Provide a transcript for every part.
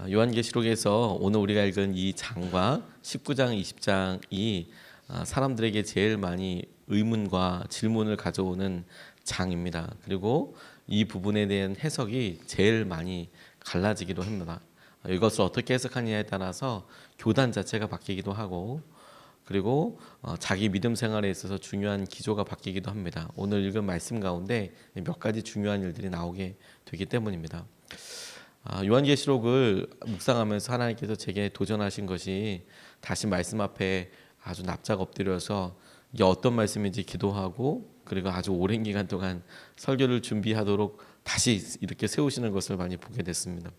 요한계시록에서 오늘 우리가 읽은 이 장과 19장, 20장이 사람들에게 제일 많이 의문과 질문을 가져오는 장입니다. 그리고 이 부분에 대한 해석이 제일 많이 갈라지기도 합니다. 이것을 어떻게 해석하느냐에 따라서 교단 자체가 바뀌기도 하고, 그리고 자기 믿음 생활에 있어서 중요한 기조가 바뀌기도 합니다. 오늘 읽은 말씀 가운데 몇 가지 중요한 일들이 나오게 되기 때문입니다. 요한계시록을 묵상하면서 하나님께서 제게 도전하신 것이 다시 말씀 앞에 아주 납작 엎드려서 이게 어떤 말씀인지 기도하고, 그리고 아주 오랜 기간 동안 설교를 준비하도록 다시 이렇게 세우시는 것을 많이 보게 됐습니다.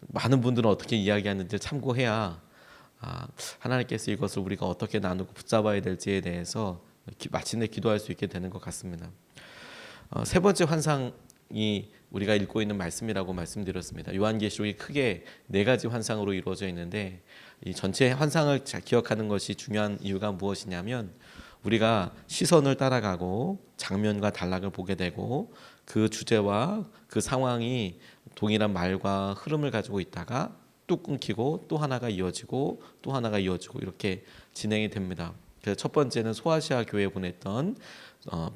많은 분들은 어떻게 이야기하는지 참고해야 하나님께서 이것을 우리가 어떻게 나누고 붙잡아야 될지에 대해서 마침내 기도할 수 있게 되는 것 같습니다. 세 번째 환상이 우리가 읽고 있는 말씀이라고 말씀드렸습니다. 요한계시록이 크게 네 가지 환상으로 이루어져 있는데, 이 전체 환상을 기억하는 것이 중요한 이유가 무엇이냐면, 우리가 시선을 따라가고 장면과 단락을 보게 되고, 그 주제와 그 상황이 동일한 말과 흐름을 가지고 있다가 뚝 끊기고 또 하나가 이어지고 또 하나가 이어지고 이렇게 진행이 됩니다. 그래서 첫 번째는 소아시아 교회에 보냈던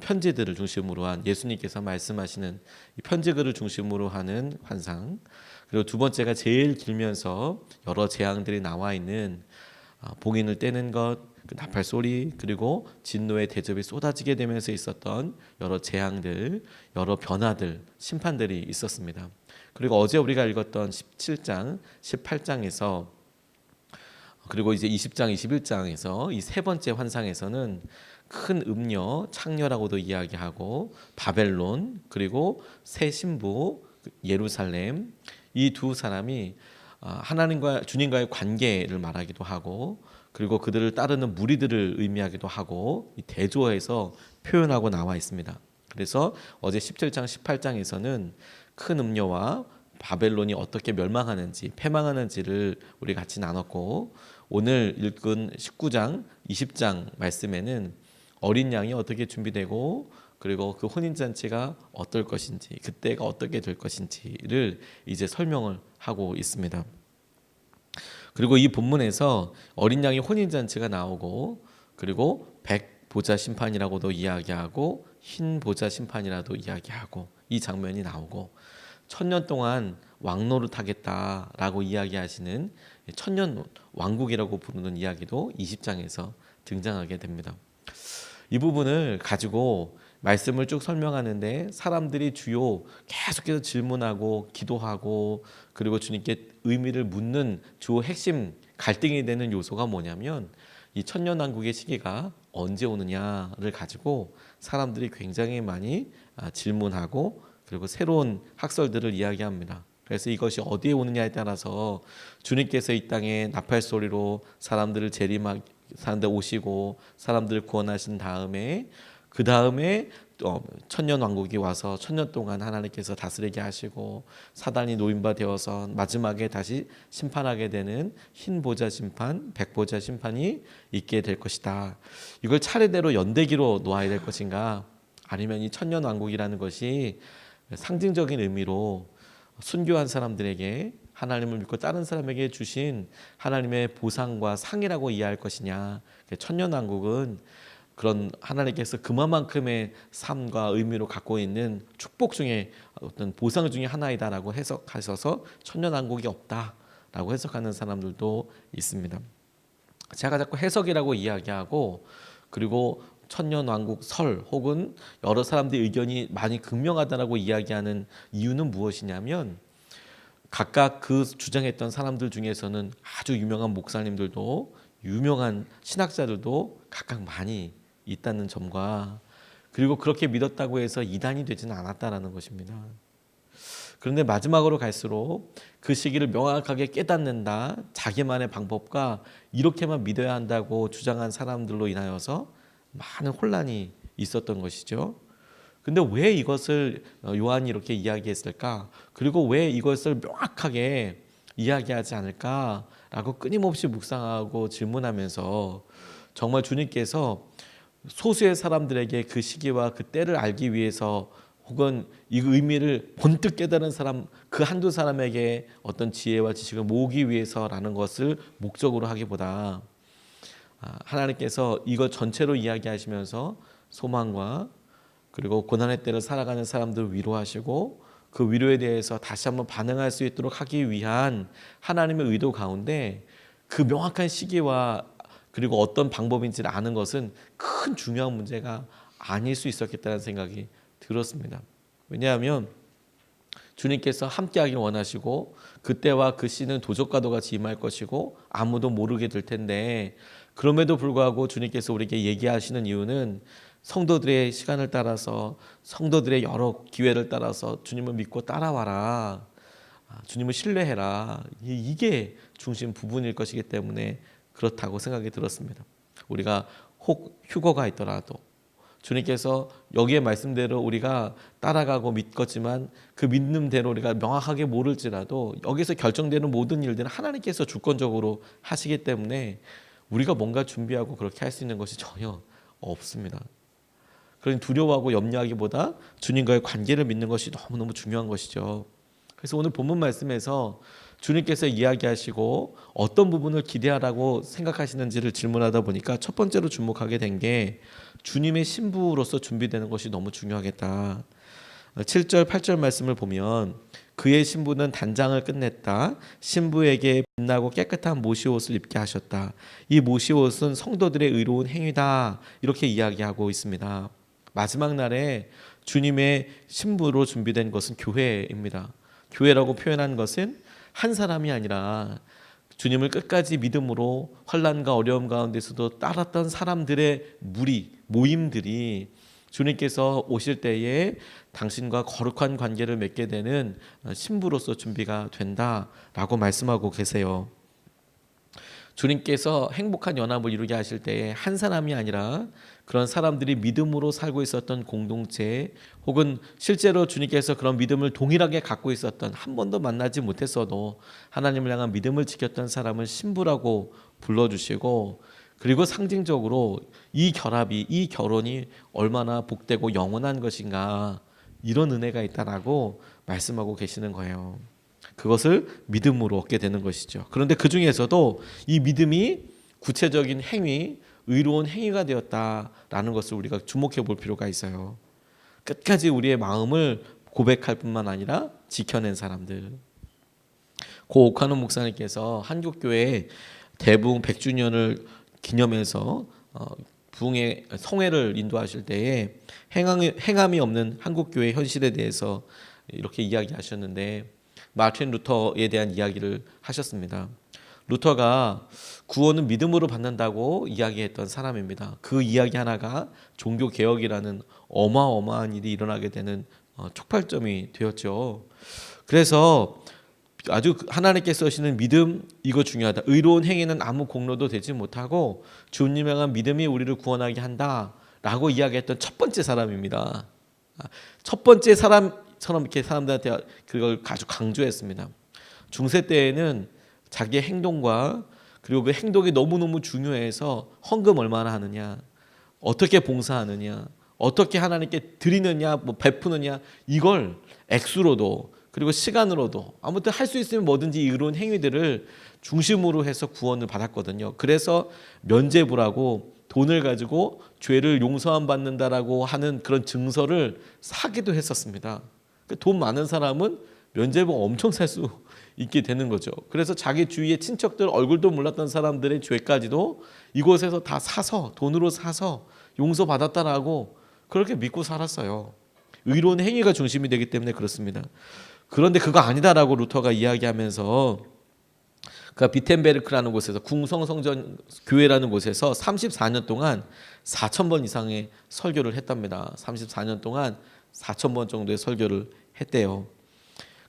편지들을 중심으로 한 예수님께서 말씀하시는 이 편지글을 중심으로 하는 환상. 그리고 두 번째가 제일 길면서 여러 재앙들이 나와 있는 봉인을 떼는 것, 그 나팔 소리, 그리고 진노의 대접이 쏟아지게 되면서 있었던 여러 재앙들, 여러 변화들, 심판들이 있었습니다. 그리고 어제 우리가 읽었던 17장, 18장에서 그리고 이제 20장, 21장에서 이 세 번째 환상에서는 큰 음녀, 창녀라고도 이야기하고 바벨론, 그리고 새 신부 예루살렘, 이 두 사람이 하나님과 주님과의 관계를 말하기도 하고, 그리고 그들을 따르는 무리들을 의미하기도 하고, 이 대조해서 표현하고 나와 있습니다. 그래서 어제 17장, 18장에서는 큰 음녀와 바벨론이 어떻게 멸망하는지, 패망하는지를 우리 같이 나눴고, 오늘 읽은 19장, 20장 말씀에는 어린 양이 어떻게 준비되고, 그리고 그 혼인잔치가 어떨 것인지, 그때가 어떻게 될 것인지를 이제 설명을 하고 있습니다. 그리고 이 본문에서 어린 양의 혼인잔치가 나오고, 그리고 백보자 심판이라고도 이야기하고 흰 보자 심판이라도 이야기하고, 이 장면이 나오고, 천년 동안 왕노릇 하겠다라고 이야기하시는 천년 왕국이라고 부르는 이야기도 20장에서 등장하게 됩니다. 이 부분을 가지고 말씀을 쭉 설명하는데, 사람들이 주요 계속해서 질문하고 기도하고 그리고 주님께 의미를 묻는 주요 핵심 갈등이 되는 요소가 뭐냐면, 이 천년왕국의 시기가 언제 오느냐를 가지고 사람들이 굉장히 많이 질문하고, 그리고 새로운 학설들을 이야기합니다. 그래서 이것이 어디에 오느냐에 따라서 주님께서 이 땅에 나팔 소리로 사람들을 사람들 오시고 사람들을 구원하신 다음에, 그 다음에 천년 왕국이 와서 천년 동안 하나님께서 다스리게 하시고 사단이 노임바 되어서 마지막에 다시 심판하게 되는 흰 보자 심판, 백보자 심판이 있게 될 것이다. 이걸 차례대로 연대기로 놓아야 될 것인가, 아니면 이 천년 왕국이라는 것이 상징적인 의미로 순교한 사람들에게, 하나님을 믿고 다른 사람에게 주신 하나님의 보상과 상이라고 이해할 것이냐. 천년왕국은 그런 하나님께서 그만큼의 삶과 의미로 갖고 있는 축복 중에 어떤 보상 중에 하나이다라고 해석하셔서 천년왕국이 없다라고 해석하는 사람들도 있습니다. 제가 자꾸 해석이라고 이야기하고, 그리고 천년왕국 설 혹은 여러 사람들의 의견이 많이 극명하다라고 이야기하는 이유는 무엇이냐면, 각각 그 주장했던 사람들 중에서는 아주 유명한 목사님들도, 유명한 신학자들도 각각 많이 있다는 점과, 그리고 그렇게 믿었다고 해서 이단이 되지는 않았다라는 것입니다. 그런데 마지막으로 갈수록 그 시기를 명확하게 깨닫는다, 자기만의 방법과 이렇게만 믿어야 한다고 주장한 사람들로 인하여서 많은 혼란이 있었던 것이죠. 근데 왜 이것을 요한이 이렇게 이야기했을까? 그리고 왜 이것을 명확하게 이야기하지 않을까라고 끊임없이 묵상하고 질문하면서, 정말 주님께서 소수의 사람들에게 그 시기와 그 때를 알기 위해서 혹은 이 의미를 번뜩 깨달은 사람, 그 한두 사람에게 어떤 지혜와 지식을 모으기 위해서라는 것을 목적으로 하기보다 하나님께서 이것 전체로 이야기하시면서 소망과 그리고 고난의 때를 살아가는 사람들을 위로하시고 그 위로에 대해서 다시 한번 반응할 수 있도록 하기 위한 하나님의 의도 가운데 그 명확한 시기와 그리고 어떤 방법인지를 아는 것은 큰 중요한 문제가 아닐 수 있었겠다는 생각이 들었습니다. 왜냐하면 주님께서 함께하길 원하시고 그때와 그 씨는 도적과도 같이 임할 것이고 아무도 모르게 될 텐데, 그럼에도 불구하고 주님께서 우리에게 얘기하시는 이유는 성도들의 시간을 따라서, 성도들의 여러 기회를 따라서 주님을 믿고 따라와라, 주님을 신뢰해라, 이게 중심 부분일 것이기 때문에 그렇다고 생각이 들었습니다. 우리가 혹 휴거가 있더라도 주님께서 여기에 말씀대로 우리가 따라가고 믿겠지만 그 믿음대로 우리가 명확하게 모를지라도 여기서 결정되는 모든 일들은 하나님께서 주권적으로 하시기 때문에 우리가 뭔가 준비하고 그렇게 할 수 있는 것이 전혀 없습니다. 그러니 두려워하고 염려하기보다 주님과의 관계를 믿는 것이 너무너무 중요한 것이죠. 그래서 오늘 본문 말씀에서 주님께서 이야기하시고 어떤 부분을 기대하라고 생각하시는지를 질문하다 보니까 첫 번째로 주목하게 된 게 주님의 신부로서 준비되는 것이 너무 중요하겠다. 7절 8절 말씀을 보면 그의 신부는 단장을 끝냈다. 신부에게 빛나고 깨끗한 모시옷을 입게 하셨다. 이 모시옷은 성도들의 의로운 행위다. 이렇게 이야기하고 있습니다. 마지막 날에 주님의 신부로 준비된 것은 교회입니다. 교회라고 표현한 것은 한 사람이 아니라 주님을 끝까지 믿음으로 환난과 어려움 가운데서도 따랐던 사람들의 무리, 모임들이 주님께서 오실 때에 당신과 거룩한 관계를 맺게 되는 신부로서 준비가 된다라고 말씀하고 계세요. 주님께서 행복한 연합을 이루게 하실 때에 한 사람이 아니라 그런 사람들이 믿음으로 살고 있었던 공동체, 혹은 실제로 주님께서 그런 믿음을 동일하게 갖고 있었던, 한 번도 만나지 못했어도 하나님을 향한 믿음을 지켰던 사람을 신부라고 불러주시고, 그리고 상징적으로 이 결합이, 이 결혼이 얼마나 복되고 영원한 것인가, 이런 은혜가 있다라고 말씀하고 계시는 거예요. 그것을 믿음으로 얻게 되는 것이죠. 그런데 그 중에서도 이 믿음이 구체적인 행위, 의로운 행위가 되었다라는 것을 우리가 주목해 볼 필요가 있어요. 끝까지 우리의 마음을 고백할 뿐만 아니라 지켜낸 사람들. 고 오카노 목사님께서 한국교회 대부흥 100주년을 기념해서 부흥의 성회를 인도하실 때에 행함이 없는 한국교회 현실에 대해서 이렇게 이야기하셨는데, 마틴 루터에 대한 이야기를 하셨습니다. 루터가 구원은 믿음으로 받는다고 이야기했던 사람입니다. 그 이야기 하나가 종교개혁이라는 어마어마한 일이 일어나게 되는 촉발점이 되었죠. 그래서 아주 하나님께서 쓰시는 믿음, 이거 중요하다. 의로운 행위는 아무 공로도 되지 못하고 주님 향한 믿음이 우리를 구원하게 한다라고 이야기했던 첫 번째 사람입니다. 첫 번째 사람처럼 이렇게 사람들한테 그걸 아주 강조했습니다. 중세 때에는 자기의 행동과 그리고 그 행동이 너무너무 중요해서 헌금 얼마나 하느냐, 어떻게 봉사하느냐, 어떻게 하나님께 드리느냐, 베푸느냐, 이걸 액수로도 그리고 시간으로도 아무튼 할 수 있으면 뭐든지 이런 행위들을 중심으로 해서 구원을 받았거든요. 그래서 면죄부라고 돈을 가지고 죄를 용서함 받는다라고 하는 그런 증서를 사기도 했었습니다. 돈 많은 사람은 면죄부 엄청 살 수 있게 되는 거죠. 그래서 자기 주위의 친척들, 얼굴도 몰랐던 사람들의 죄까지도 이곳에서 다 사서, 돈으로 사서 용서받았다라고 그렇게 믿고 살았어요. 의로운 행위가 중심이 되기 때문에 그렇습니다. 그런데 그거 아니다라고 루터가 이야기하면서 그 비텐베르크라는 곳에서 궁성성전 교회라는 곳에서 34년 동안 4,000번 이상의 설교를 했답니다. 34년 동안 4,000번 정도의 설교를 했대요.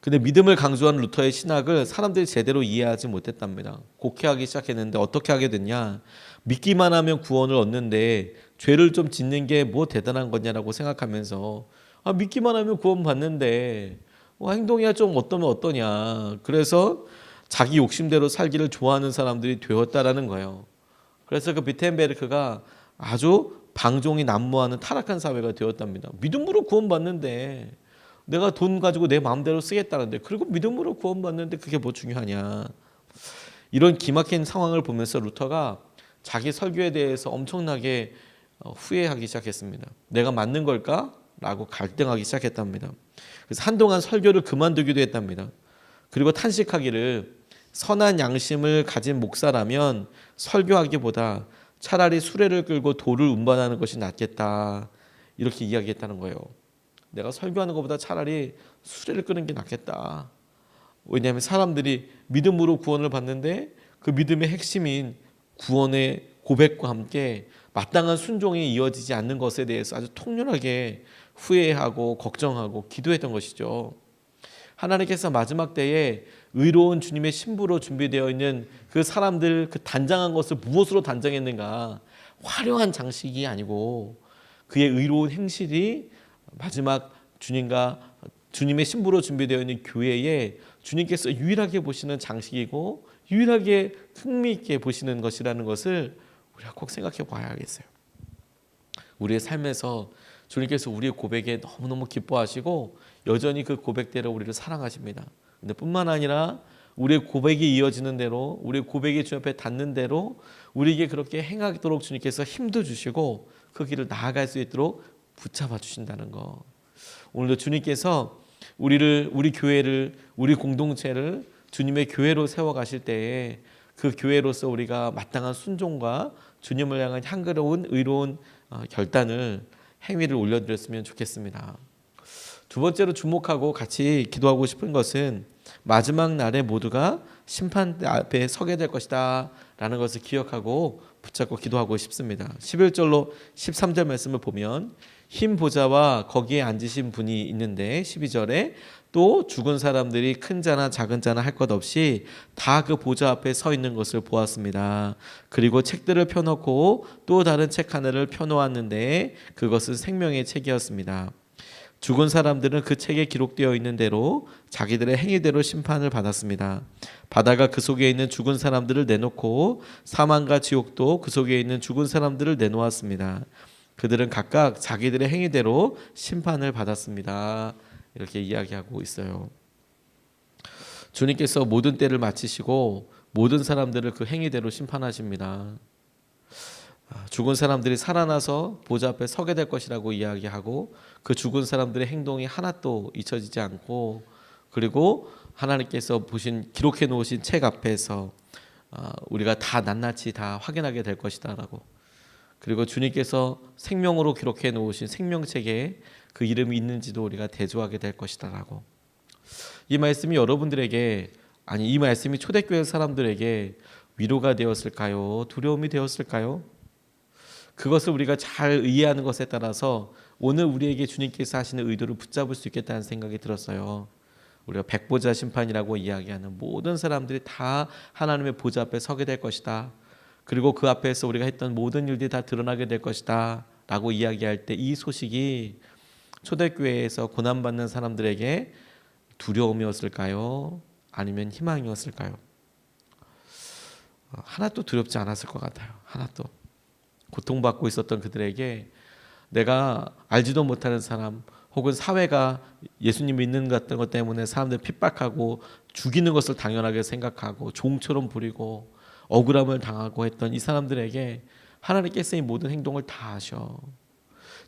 근데 믿음을 강조한 루터의 신학을 사람들이 제대로 이해하지 못했답니다. 곡해하기 시작했는데 어떻게 하게 됐냐? 믿기만 하면 구원을 얻는데 죄를 좀 짓는 게 뭐 대단한 거냐라고 생각하면서 믿기만 하면 구원 받는데 행동이야 좀 어떠면 어떠냐. 그래서 자기 욕심대로 살기를 좋아하는 사람들이 되었다라는 거예요. 그래서 그 비텐베르크가 아주 방종이 난무하는 타락한 사회가 되었답니다. 믿음으로 구원받는데 내가 돈 가지고 내 마음대로 쓰겠다는데, 그리고 믿음으로 구원받는데 그게 뭐 중요하냐. 이런 기막힌 상황을 보면서 루터가 자기 설교에 대해서 엄청나게 후회하기 시작했습니다. 내가 맞는 걸까? 라고 갈등하기 시작했답니다. 그래서 한동안 설교를 그만두기도 했답니다. 그리고 탄식하기를, 선한 양심을 가진 목사라면 설교하기보다 차라리 수레를 끌고 돌을 운반하는 것이 낫겠다, 이렇게 이야기했다는 거예요. 내가 설교하는 것보다 차라리 수레를 끄는 게 낫겠다. 왜냐하면 사람들이 믿음으로 구원을 받는데 그 믿음의 핵심인 구원의 고백과 함께 마땅한 순종이 이어지지 않는 것에 대해서 아주 통렬하게 후회하고 걱정하고 기도했던 것이죠. 하나님께서 마지막 때에 의로운 주님의 신부로 준비되어 있는 그 사람들, 그 단장한 것을 무엇으로 단장했는가? 화려한 장식이 아니고 그의 의로운 행실이 마지막 주님의 신부로 준비되어 있는 교회에 주님께서 유일하게 보시는 장식이고 유일하게 흥미있게 보시는 것이라는 것을 우리가 꼭 생각해 봐야겠어요. 우리의 삶에서 주님께서 우리의 고백에 너무너무 기뻐하시고 여전히 그 고백대로 우리를 사랑하십니다. 근데 뿐만 아니라 우리의 고백이 이어지는 대로, 우리의 고백이 주 앞에 닿는 대로 우리에게 그렇게 행하도록 주님께서 힘도 주시고 그 길을 나아갈 수 있도록 붙잡아 주신다는 거. 오늘도 주님께서 우리 교회를, 우리 공동체를 주님의 교회로 세워가실 때에 그 교회로서 우리가 마땅한 순종과 주님을 향한 향기로운 의로운 결단을, 행위를 올려드렸으면 좋겠습니다. 두 번째로 주목하고 같이 기도하고 싶은 것은 마지막 날에 모두가 심판 앞에 서게 될 것이다 라는 것을 기억하고 붙잡고 기도하고 싶습니다. 11절로 13절 말씀을 보면 흰 보좌와 거기에 앉으신 분이 있는데 12절에 또 죽은 사람들이 큰 자나 작은 자나 할 것 없이 다 그 보좌 앞에 서 있는 것을 보았습니다. 그리고 책들을 펴놓고 또 다른 책 하나를 펴놓았는데 그것은 생명의 책이었습니다. 죽은 사람들은 그 책에 기록되어 있는 대로 자기들의 행위대로 심판을 받았습니다. 바다가 그 속에 있는 죽은 사람들을 내놓고 사망과 지옥도 그 속에 있는 죽은 사람들을 내놓았습니다. 그들은 각각 자기들의 행위대로 심판을 받았습니다. 이렇게 이야기하고 있어요. 주님께서 모든 때를 마치시고 모든 사람들을 그 행위대로 심판하십니다. 죽은 사람들이 살아나서 보좌 앞에 서게 될 것이라고 이야기하고 그 죽은 사람들의 행동이 하나도 잊혀지지 않고, 그리고 하나님께서 기록해 놓으신 책 앞에서 우리가 다 낱낱이 다 확인하게 될 것이다라고, 그리고 주님께서 생명으로 기록해 놓으신 생명책에 그 이름이 있는지도 우리가 대조하게 될 것이다라고. 이 말씀이 여러분들에게, 아니 이 말씀이 초대교회 사람들에게 위로가 되었을까요? 두려움이 되었을까요? 그것을 우리가 잘 이해하는 것에 따라서 오늘 우리에게 주님께서 하시는 의도를 붙잡을 수 있겠다는 생각이 들었어요. 우리가 백보자 심판이라고 이야기하는 모든 사람들이 다 하나님의 보좌 앞에 서게 될 것이다. 그리고 그 앞에서 우리가 했던 모든 일들이 다 드러나게 될 것이다 라고 이야기할 때 이 소식이 초대교회에서 고난받는 사람들에게 두려움이었을까요? 아니면 희망이었을까요? 하나도 두렵지 않았을 것 같아요. 하나도. 고통받고 있었던 그들에게 내가 알지도 못하는 사람, 혹은 사회가 예수님 믿는 것 때문에 사람들 핍박하고 죽이는 것을 당연하게 생각하고 종처럼 부리고 억울함을 당하고 했던 이 사람들에게 하나님께서 이 모든 행동을 다 하셔.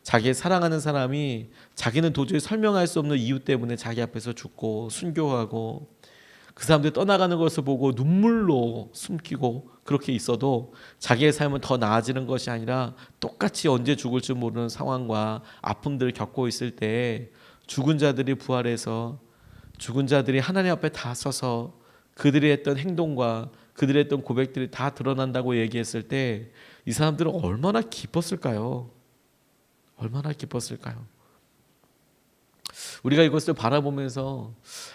자기의 사랑하는 사람이 자기는 도저히 설명할 수 없는 이유 때문에 자기 앞에서 죽고 순교하고 그 사람들이 떠나가는 것을 보고 눈물로 숨기고 그렇게 있어도 자기의 삶은 더 나아지는 것이 아니라 똑같이 언제 죽을 줄 모르는 상황과 아픔들을 겪고 있을 때 죽은 자들이 부활해서 죽은 자들이 하나님 앞에 다 서서 그들이 했던 행동과 그들이 했던 고백들이 다 드러난다고 얘기했을 때 이 사람들은 얼마나 기뻤을까요? 얼마나 기뻤을까요? 우리가 이것을 바라보면서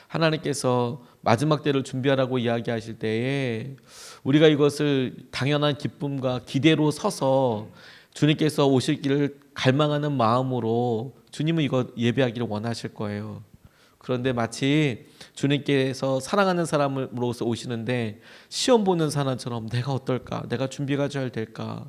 하나님께서 마지막 때를 준비하라고 이야기하실 때에 우리가 이것을 당연한 기쁨과 기대로 서서 주님께서 오실 길을 갈망하는 마음으로 주님은 이거 예배하기를 원하실 거예요. 그런데 마치 주님께서 사랑하는 사람으로서 오시는데 시험 보는 사람처럼 내가 어떨까? 내가 준비가 잘 될까?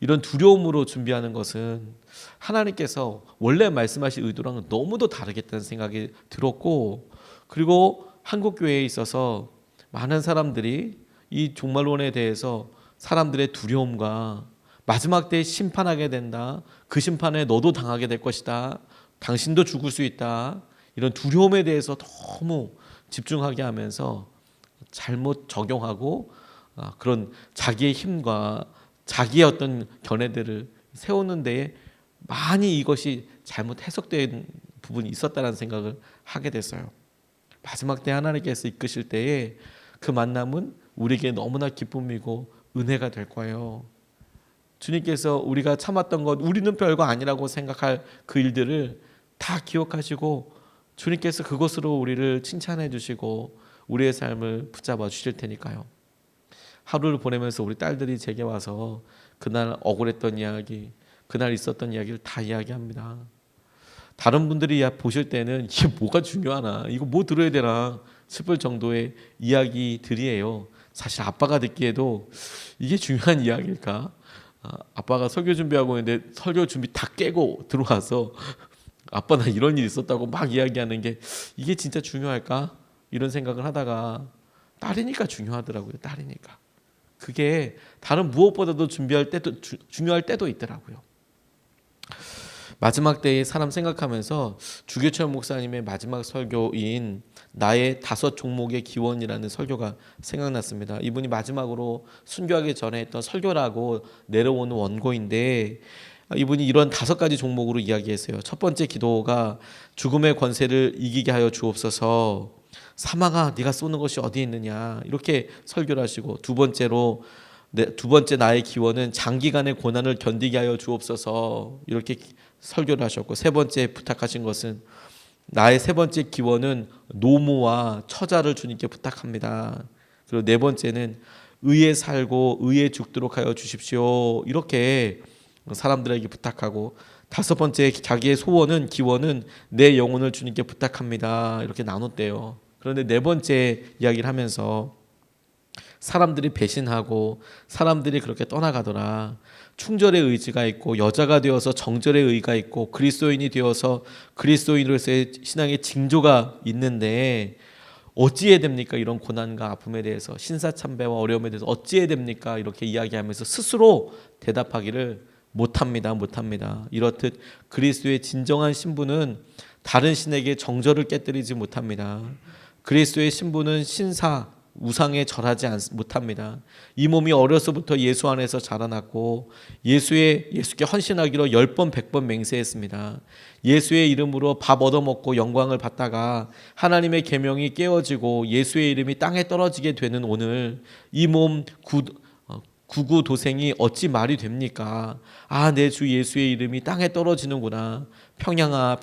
이런 두려움으로 준비하는 것은 하나님께서 원래 말씀하신 의도랑은 너무도 다르겠다는 생각이 들었고, 그리고 한국 교회에 있어서 많은 사람들이 이 종말론에 대해서 사람들의 두려움과 마지막 때에 심판하게 된다, 그 심판에 너도 당하게 될 것이다, 당신도 죽을 수 있다, 이런 두려움에 대해서 너무 집중하게 하면서 잘못 적용하고 그런 자기의 힘과 자기의 어떤 견해들을 세우는 데에 많이 이것이 잘못 해석된 부분이 있었다는 생각을 하게 됐어요. 마지막 때 하나님께서 이끄실 때에 그 만남은 우리에게 너무나 기쁨이고 은혜가 될 거예요. 주님께서 우리가 참았던 것, 우리는 별거 아니라고 생각할 그 일들을 다 기억하시고 주님께서 그것으로 우리를 칭찬해 주시고 우리의 삶을 붙잡아 주실 테니까요. 하루를 보내면서 우리 딸들이 제게 와서 그날 억울했던 이야기, 그날 있었던 이야기를 다 이야기합니다. 다른 분들이 보실 때는 이게 뭐가 중요하나, 이거 뭐 들어야 되나 싶을 정도의 이야기들이에요. 사실 아빠가 듣기에도 이게 중요한 이야기일까? 아빠가 설교 준비하고 있는데 설교 준비 다 깨고 들어와서 아빠 나 이런 일 있었다고 막 이야기하는 게 이게 진짜 중요할까? 이런 생각을 하다가 딸이니까 중요하더라고요. 딸이니까. 그게 다른 무엇보다도 중요할 때도 있더라고요. 마지막 때의 사람 생각하면서 주교철 목사님의 마지막 설교인 나의 5 종목의 기원이라는 설교가 생각났습니다. 이분이 마지막으로 순교하기 전에 했던 설교라고 내려오는 원고인데 이분이 이런 5가지 종목으로 이야기했어요. 첫 번째 기도가 죽음의 권세를 이기게 하여 주옵소서. 사망아 네가 쏘는 것이 어디 있느냐, 이렇게 설교를 하시고, 두 번째 나의 기원은 장기간의 고난을 견디게 하여 주옵소서, 이렇게 설교를 하셨고, 세 번째 부탁하신 것은 나의 세 번째 기원은 노무와 처자를 주님께 부탁합니다. 그리고 네 번째는 의에 살고 의에 죽도록 하여 주십시오, 이렇게 사람들에게 부탁하고, 다섯 번째 자기의 기원은 내 영혼을 주님께 부탁합니다, 이렇게 나눴대요. 그런데 네 번째 이야기를 하면서 사람들이 배신하고 사람들이 그렇게 떠나가더라. 충절의 의지가 있고 여자가 되어서 정절의 의가 있고 그리스도인이 되어서 그리스도인으로서의 신앙의 징조가 있는데 어찌해야 됩니까? 이런 고난과 아픔에 대해서, 신사참배와 어려움에 대해서 어찌해야 됩니까? 이렇게 이야기하면서 스스로 대답하기를 못합니다. 이렇듯 그리스도의 진정한 신부는 다른 신에게 정절을 깨뜨리지 못합니다. 그리스도의 신부는 신사, 우상에 절하지 못합니다. 이 몸이 어려서부터 예수 안에서 자라났고 예수께 헌신하기로 10번 100번 맹세했습니다. 예수의 이름으로 밥 얻어먹고 영광을 받다가 하나님의 계명이 깨어지고 예수의 이름이 땅에 떨어지게 되는 오늘 이 몸 구구도생이 어찌 말이 됩니까? 내 주 예수의 이름이 땅에 떨어지는구나. 평양아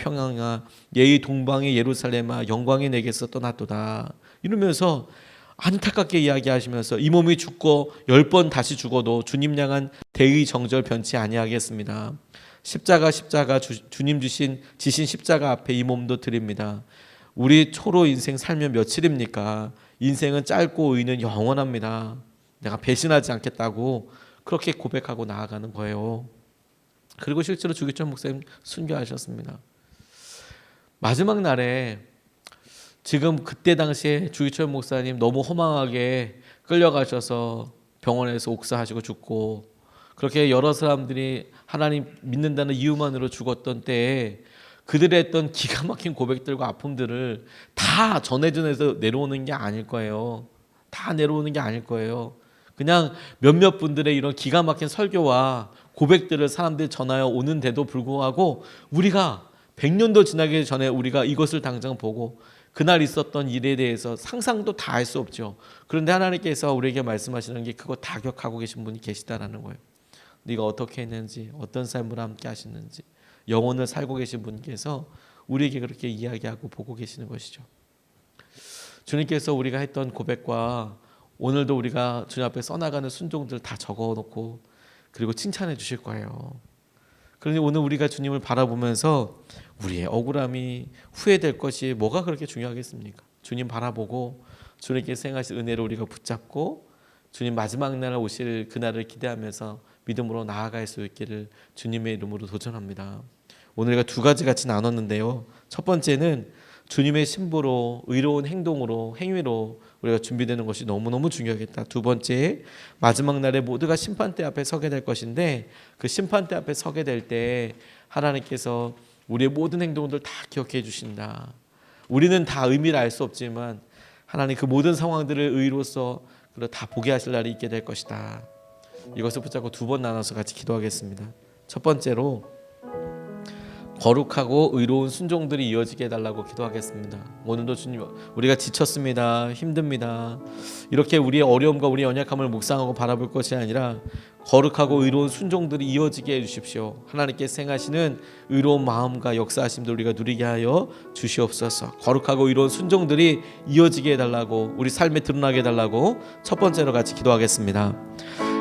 예의 동방의 예루살렘아 영광이 내게서 떠났도다, 이러면서 안타깝게 이야기하시면서 이 몸이 죽고 10번 다시 죽어도 주님 향한 대의 정절 변치 아니하겠습니다. 십자가 주님 지신 십자가 앞에 이 몸도 드립니다. 우리 초로 인생 살면 며칠입니까? 인생은 짧고 의는 영원합니다. 내가 배신하지 않겠다고 그렇게 고백하고 나아가는 거예요. 그리고 실제로 주기철 목사님 순교하셨습니다. 마지막 날에 지금 그때 당시에 주기철 목사님 너무 허망하게 끌려가셔서 병원에서 옥사하시고 죽고 그렇게 여러 사람들이 하나님 믿는다는 이유만으로 죽었던 때에 그들의 했던 기가 막힌 고백들과 아픔들을 다 전해전해서 내려오는 게 아닐 거예요. 다 내려오는 게 아닐 거예요. 그냥 몇몇 분들의 이런 기가 막힌 설교와 고백들을 사람들이 전하여 오는데도 불구하고 우리가 100년도 지나기 전에 우리가 이것을 당장 보고 그날 있었던 일에 대해서 상상도 다 할 수 없죠. 그런데 하나님께서 우리에게 말씀하시는 게 그거 다 기억하고 계신 분이 계시다라는 거예요. 네가 어떻게 했는지, 어떤 삶으로 함께 하시는지, 영혼을 살고 계신 분께서 우리에게 그렇게 이야기하고 보고 계시는 것이죠. 주님께서 우리가 했던 고백과 오늘도 우리가 주님 앞에 써나가는 순종들 다 적어놓고 그리고 칭찬해 주실 거예요. 그러니 오늘 우리가 주님을 바라보면서 우리의 억울함이 후회될 것이 뭐가 그렇게 중요하겠습니까? 주님 바라보고 주님께서 행하실 은혜를 우리가 붙잡고 주님 마지막 날 오실 그날을 기대하면서 믿음으로 나아갈 수 있기를 주님의 이름으로 도전합니다. 오늘 우리가 두 가지 같이 나눴는데요. 첫 번째는 주님의 신부로 의로운 행위로 우리가 준비되는 것이 너무너무 중요하겠다. 두 번째, 마지막 날에 모두가 심판대 앞에 서게 될 것인데 그 심판대 앞에 서게 될 때 하나님께서 우리의 모든 행동들 다 기억해 주신다. 우리는 다 의미를 알 수 없지만 하나님 그 모든 상황들을 의로서 다 보게 하실 날이 있게 될 것이다. 이것을 붙잡고 두 번 나눠서 같이 기도하겠습니다. 첫 번째로 거룩하고 의로운 순종들이 이어지게 해달라고 기도하겠습니다. 오늘도 주님, 우리가 지쳤습니다. 힘듭니다. 이렇게 우리의 어려움과 우리의 연약함을 묵상하고 바라볼 것이 아니라 거룩하고 의로운 순종들이 이어지게 해주십시오. 하나님께서 행하시는 의로운 마음과 역사하심도 우리가 누리게 하여 주시옵소서. 거룩하고 의로운 순종들이 이어지게 해달라고, 우리 삶에 드러나게 해달라고 첫 번째로 같이 기도하겠습니다.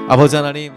아버지 하나님,